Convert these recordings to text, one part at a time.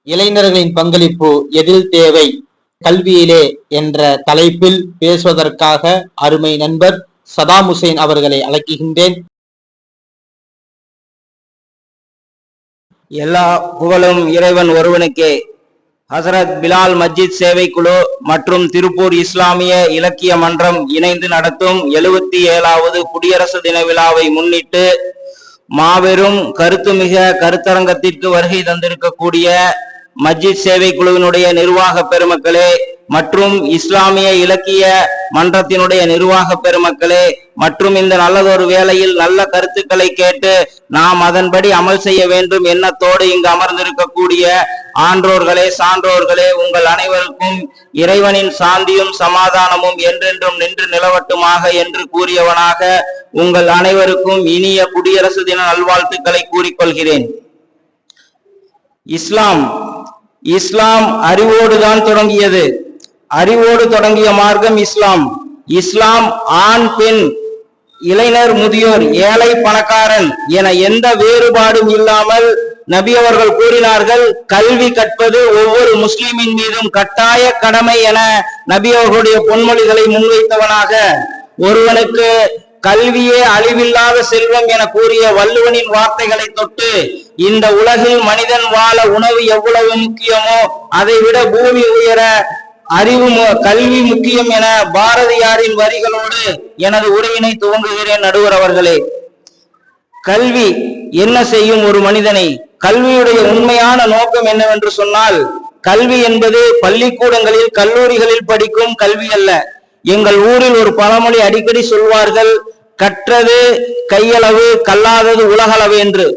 இளைஞர்களின் பங்களிப்பு எதில் தேவை கல்வியிலே என்ற தலைப்பில் பேசுவதற்காக அருமை நண்பர் சதாம் ஹுசைன் அவர்களை அழைக்கின்றேன். எல்லா புகழும் இறைவன் ஒருவனுக்கே. ஹசரத் பிலால் மஸ்ஜித் சேவை குழு மற்றும் திருப்பூர் இஸ்லாமிய இலக்கிய மன்றம் இணைந்து நடத்தும் 77வது குடியரசு தின விழாவை முன்னிட்டு மாபெரும் கருத்துமிக கருத்தரங்கத்திற்கு வருகை தந்திருக்கக்கூடிய மஸ்ஜித் சேவை குழுவினுடைய நிர்வாக பெருமக்களே மற்றும் இஸ்லாமிய இலக்கிய மன்றத்தினுடைய நிர்வாக பெருமக்களே மற்றும் இந்த நல்லதொரு வேளையில் நல்ல கருத்துக்களை கேட்டு நாம் அதன்படி அமல் செய்ய வேண்டும் எண்ணத்தோடு இங்கு அமர்ந்திருக்கக்கூடிய ஆன்றோர்களே சான்றோர்களே, உங்கள் அனைவருக்கும் இறைவனின் சாந்தியும் சமாதானமும் என்றென்றும் நின்று நிலவட்டுமாக என்று கூறியவனாக உங்கள் அனைவருக்கும் இனிய குடியரசு தின நல்வாழ்த்துக்களை கூறிக்கொள்கிறேன். இஸ்லாம் அறிவோடுதான் தொடங்கியது. அறிவோடு தொடங்கிய மார்க்கம் இஸ்லாம். இஸ்லாம் ஆண் பெண், இளைஞர் முதியோர், ஏழை பணக்காரன் என எந்த வேறுபாடும் இல்லாமல் நபி அவர்கள் கூறினார்கள், கல்வி கற்பது ஒவ்வொரு முஸ்லிமின் மீதும் கட்டாய கடமை என நபி அவர்களுடைய பொன்மொழிகளை முன்வைத்தவனாக ஒருவனுக்கு கல்வியே அழிவில்லாத செல்வம் என கூறிய வள்ளுவனின் வார்த்தைகளை தொட்டு இந்த உலகில் மனிதன் வாழ உணவு எவ்வளவு முக்கியமோ அதை விட பூமி உயர கல்வி முக்கியம் என பாரதியாரின் வரிகளோடு எனது உரையினை துவங்குகிறேன். நடுவர் அவர்களே, கல்வி என்ன செய்யும் ஒரு மனிதனை? கல்வியுடைய உண்மையான நோக்கம் என்னவென்று சொன்னால், கல்வி என்பது பள்ளிக்கூடங்களில் கல்லூரிகளில் படிக்கும் கல்வி அல்ல. எங்கள் ஊரில் ஒரு பழமொழி அடிக்கடி சொல்வார்கள், கற்றது கையளவு கல்லாதது உலகளவு என்று.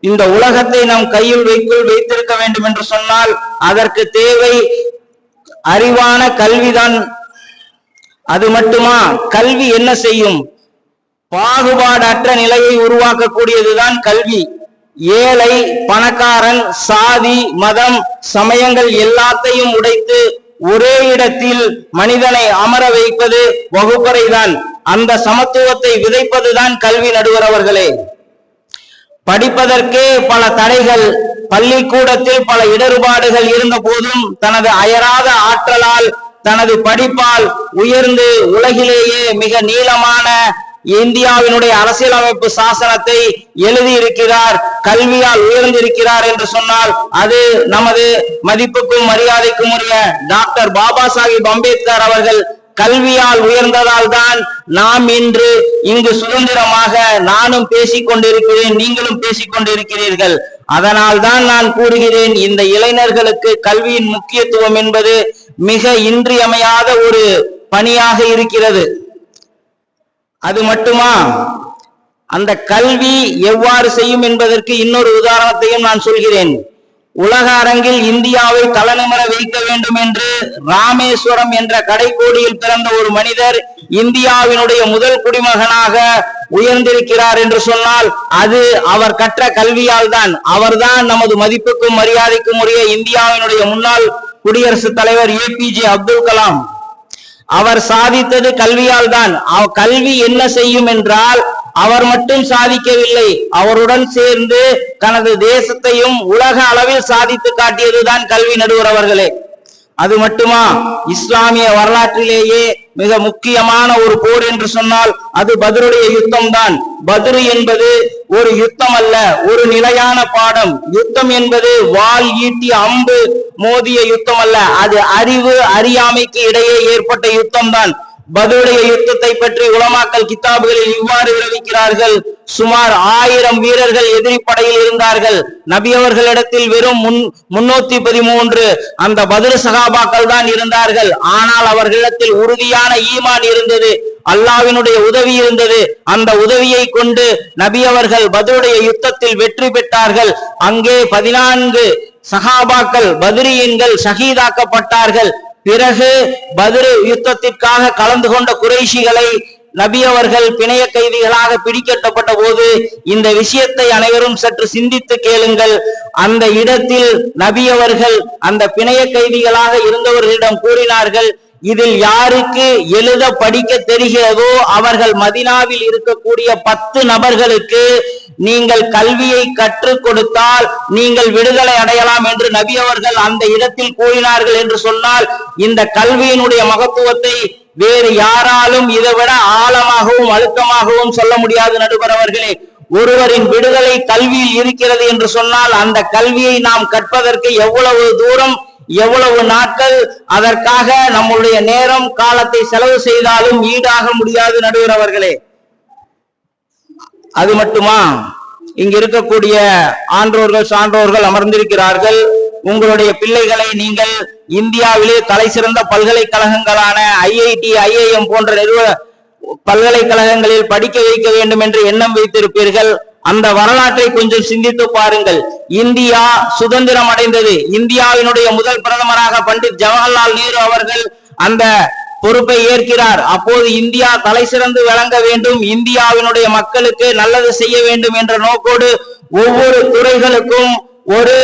இந்த உலகத்தை நாம் கையில் வைத்திருக்க வேண்டும் என்று சொன்னால் அதற்கு தேவை அறிவான கல்விதான். அது மட்டுமா? கல்வி என்ன செய்யும்? பாகுபாடற்ற நிலையை உருவாக்கக்கூடியதுதான் கல்வி. ஏழை பணக்காரன், சாதி மதம் சமயங்கள் எல்லாத்தையும் உடைத்து ஒரே இடத்தில் மனிதனை அமர வைப்பது வகுப்பறைதான். அந்த சமத்துவத்தை விதைப்பதுதான் கல்வி. நடுவர் அவர்களே, படிப்பதற்கே பல தடைகள், பள்ளிக்கூடத்தில் பல இடர்பாடுகள் இருந்த போதும் தனது அயராத ஆற்றலால் தனது படிப்பால் உயர்ந்து உலகிலேயே மிக நீளமான இந்தியாவினுடைய அரசியலமைப்பு சாசனத்தை எழுதியிருக்கிறார், கல்வியால் உயர்ந்திருக்கிறார் என்று சொன்னால் அது நமது மதிப்புக்கும் மரியாதைக்கும் உரிய டாக்டர் பாபா சாஹிப் அம்பேத்கர் அவர்கள் கல்வியால் உயர்ந்ததால் தான் நாம் இன்று இங்கு சுதந்திரமாக நானும் பேசிக் கொண்டிருக்கிறேன், நீங்களும் பேசிக் கொண்டிருக்கிறீர்கள். அதனால் தான் நான் கூறுகிறேன், இந்த இளைஞர்களுக்கு கல்வியின் முக்கியத்துவம் என்பது மிக இன்றியமையாத ஒரு பணியாக இருக்கிறது. அது மட்டுமா? அந்த கல்வி எவ்வாறு செய்யும் என்பதற்கு இன்னொரு உதாரணத்தையும் நான் சொல்கிறேன். உலக அரங்கில் இந்தியாவை தலைநிமிர வைக்க வேண்டும் என்று ராமேஸ்வரம் என்ற கடைக்கோடியில் பிறந்த ஒரு மனிதர் இந்தியாவினுடைய முதல் குடிமகனாக உயர்ந்திருக்கிறார் என்று சொன்னால் அது அவர் கற்ற கல்வியால் தான். அவர்தான் நமது மதிப்புக்கும் மரியாதைக்கும் உரிய இந்தியாவினுடைய முன்னாள் குடியரசுத் தலைவர் APJ அப்துல் கலாம். அவர் சாதித்தது கல்வியால் தான். கல்வி என்ன செய்யும் என்றால், அவர் மட்டும் சாதிக்கவில்லை, அவருடன் சேர்ந்து தனது தேசத்தையும் உலக அளவில் சாதித்து காட்டியதுதான் கல்வி. நடுவர் அவர்களே, அது மட்டுமா? இஸ்லாமிய வரலாற்றிலேயே மிக முக்கியமான ஒரு போர் என்று சொன்னால் அது பத்ருடைய யுத்தம் தான். பத்ரு என்பது ஒரு யுத்தம் அல்ல, ஒரு நிலையான பாடம். யுத்தம் என்பது வாள் ஈட்டி அம்பு மோதிய யுத்தம் அல்ல, அது அறிவு அறியாமைக்கு இடையே ஏற்பட்ட யுத்தம் தான். பத்ருடைய யுத்தத்தை பற்றி உலமாக்கல் கிதாபுகளில் இவ்வாறு விளைவிக்கிறார்கள், சுமார் 1000 வீரர்கள் எதிரி படையில் இருந்தார்கள். நபி அவர்களிடத்தில் வெறும் 313 அந்த பத்ர் சகாபாக்கள் தான் இருந்தார்கள். ஆனால் அவர்களிடத்தில் உறுதியான ஈமான் இருந்தது, அல்லாஹ்வினுடைய உதவி இருந்தது. அந்த உதவியை கொண்டு நபி அவர்கள் பத்ருடைய யுத்தத்தில் வெற்றி பெற்றார்கள். அங்கே 14 சகாபாக்கள் பத்ரியன்கள் ஷஹீதாக்கப்பட்டார்கள். பிறகு பத்ர் யுத்தத்திற்காக கலந்து கொண்ட குறைஷிகளை நபி அவர்கள் பிணைய கைதிகளாக பிடிக்கப்பட்ட போது இந்த விஷயத்தை அனைவரும் சற்று சிந்தித்து கேளுங்கள். அந்த இடத்தில் நபி அவர்கள் அந்த பிணைய கைதிகளாக இருந்தவர்களிடம் கூறினார்கள், இதில் யாருக்கு எழுத படிக்க தெரிகிறதோ அவர்கள் மதீனாவில் இருக்கக்கூடிய 10 நபர்களுக்கு நீங்கள் கல்வியை கற்றுக் கொடுத்தால் நீங்கள் விடுதலை அடையலாம் என்று நபி அவர்கள் அந்த இடத்தில் கூறினார்கள் என்று சொன்னால், இந்த கல்வியினுடைய மகத்துவத்தை வேறு யாராலும் இதைவிட ஆழமாகவும் அழுத்தமாகவும் சொல்ல முடியாது. நடுவர் அவர்களே, ஒருவரின் விடுதலை கல்வியில் இருக்கிறது என்று சொன்னால் அந்த கல்வியை நாம் கற்பதற்கு எவ்வளவு தூரம், எவ்வளவு நாட்கள், அதற்காக நம்முடைய நேரம் காலத்தை செலவு செய்தாலும் ஈடாக முடியாது. நடுவர் அவர்களே, அது மட்டுமா, இங்க இருக்கக்கூடிய ஆன்றோர்கள் சான்றோர்கள் அமர்ந்திருக்கிறார்கள். உங்களுடைய பிள்ளைகளை நீங்கள் இந்தியாவிலே தலை சிறந்த பல்கலைக்கழகங்களான IIT, IIM போன்ற பல்கலைக்கழகங்களில் படிக்க வைக்க வேண்டும் என்று எண்ணம் வைத்திருப்பீர்கள். அந்த வரலாற்றை கொஞ்சம் சிந்தித்து பாருங்கள். இந்தியா சுதந்திரம் அடைந்தது. இந்தியாவினுடைய முதல் பிரதமராக பண்டிட் ஜவஹர்லால் நேரு அவர்கள் அந்த பொறுப்பை ஏற்கிறார். அப்போது இந்தியா தலை சிறந்து விளங்க வேண்டும், இந்தியாவினுடைய மக்களுக்கு நல்லது செய்ய வேண்டும் என்ற நோக்கோடு ஒவ்வொரு துறைகளுக்கும் ஒரு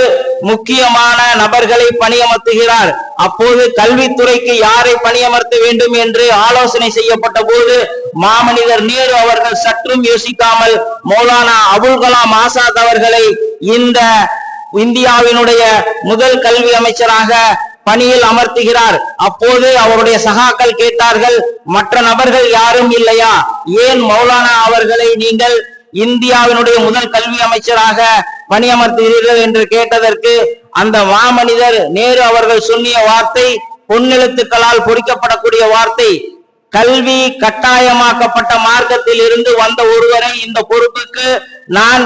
முக்கியமான நபர்களை பணியமர்த்துகிறார். அப்போது கல்வித்துறைக்கு யாரை பணியமர்த்த வேண்டும் என்று ஆலோசனை செய்யப்பட்ட போது மாமனிதர் நேரு அவர்கள் சற்றும் யோசிக்காமல் மௌலானா அபுல் கலாம் ஆசாத் அவர்களை இந்த இந்தியாவினுடைய முதல் கல்வி அமைச்சராக பணியில் அமர்த்துகிறார். அப்போது அவருடைய சகாக்கள் கேட்டார்கள், மற்ற நபர்கள் யாரும் இல்லையா, ஏன் மௌலானா அவர்களை நீங்கள் இந்தியாவினுடைய முதல் கல்வி அமைச்சராக பணியமர்த்துகிறீர்கள் என்று கேட்டதற்கு அந்த மாமனிதர் நேரு அவர்கள் சொன்னிய வார்த்தை பொன்னெழுத்துக்களால் பொறிக்கப்படக்கூடிய வார்த்தை, கல்வி கட்டாயமாக்கப்பட்ட மார்க்கத்தில் இருந்து வந்த ஒருவரை இந்த பொறுப்புக்கு நான்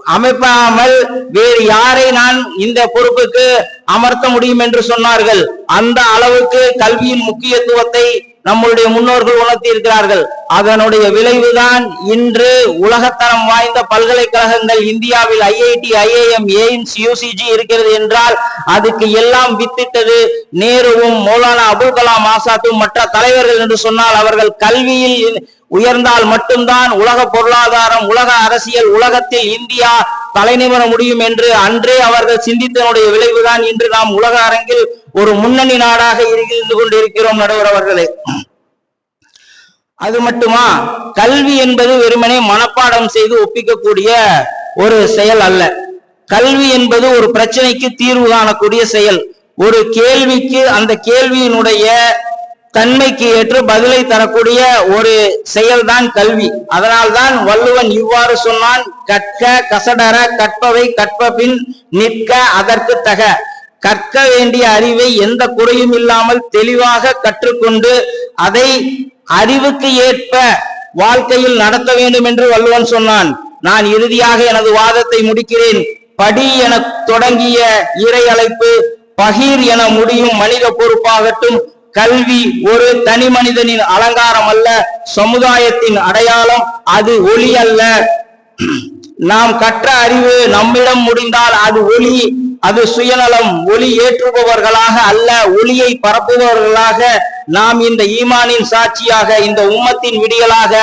அமைப்பாமல் வேறு யாரை நான் இந்த பொறுப்புக்கு அமர்த்த முடியும் என்று சொன்னார்கள். அந்த அளவுக்கு கல்வியின் முக்கியத்துவத்தை நம்முடைய முன்னோர்கள் உணர்த்தி இருக்கிறார்கள். அதனுடைய விளைவுதான் இன்று உலகத்தரம் வாய்ந்த பல்கலைக்கழகங்கள் இந்தியாவில் IIT, IIM, AIMS, UCG இருக்கிறது என்றால் அதுக்கு எல்லாம் வித்திட்டது நேருவும் மௌலானா அபுல் கலாம் ஆசாத்தும் மற்ற தலைவர்கள் என்று சொன்னால், அவர்கள் கல்வியில் உயர்ந்தால் மட்டும்தான் உலக பொருளாதாரம், உலக அரசியல், உலகத்தில் இந்தியா தலைநிமிர முடியும் என்று அன்றே அவர்கள் சிந்தித்தனுடைய விளைவுதான் இன்று நாம் உலக அரங்கில் ஒரு முன்னணி நாடாக இருந்து கொண்டிருக்கிறோம். நடுவர் அவர்களே, அது மட்டுமா, கல்வி என்பது வெறுமனே மனப்பாடம் செய்து ஒப்பிக்கக்கூடிய ஒரு செயல் அல்ல. கல்வி என்பது ஒரு பிரச்சனைக்கு தீர்வு காணக்கூடிய செயல். ஒரு கேள்விக்கு அந்த கேள்வியினுடைய தன்மைக்கு ஏற்று பதிலை தரக்கூடிய ஒரு செயல்தான் கல்வி. அதனால்தான் வள்ளுவன் இவ்வாறு சொன்னான், கற்க கசடர கற்பவை கற்பபின் நிற்க அதற்கு தக. கற்க வேண்டிய அறிவை எந்த குறையும் இல்லாமல் தெளிவாக கற்றுக்கொண்டு அதை அறிவுக்கு ஏற்ப வாழ்க்கையில் நடத்த வேண்டும் என்று வள்ளுவன் சொன்னான். நான் இறுதியாக எனது வாதத்தை முடிக்கிறேன். படி என தொடங்கிய இறை அழைப்பு பகீர் என முடியும் மனித பொறுப்பாகட்டும். கல்வி ஒரு தனி மனிதனின் அலங்காரம் அல்ல, சமுதாயத்தின் அடையாளம். அது ஒளி அல்ல. நாம் கற்ற அறிவு நம்மிடம் முடிந்தால் அது ஒளி, அது சுயநலம். ஒளி ஏற்றுபவர்களாக அல்ல, ஒளியை பரப்புபவர்களாக நாம் இந்த ஈமானின் சாட்சியாக, இந்த உம்மத்தின் விடியலாக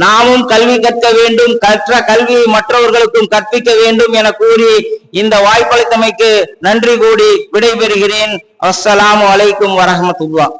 நாமும் கல்வி கற்க வேண்டும், கற்ற கல்வியை மற்றவர்களுக்கும் கற்பிக்க வேண்டும் என கூறி இந்த வாய்ப்பளித்தமைக்கு நன்றி கூடி விடைபெறுகிறேன். அஸ்ஸலாமு அலைக்கும் வரஹ்மத்துல்லாஹ்.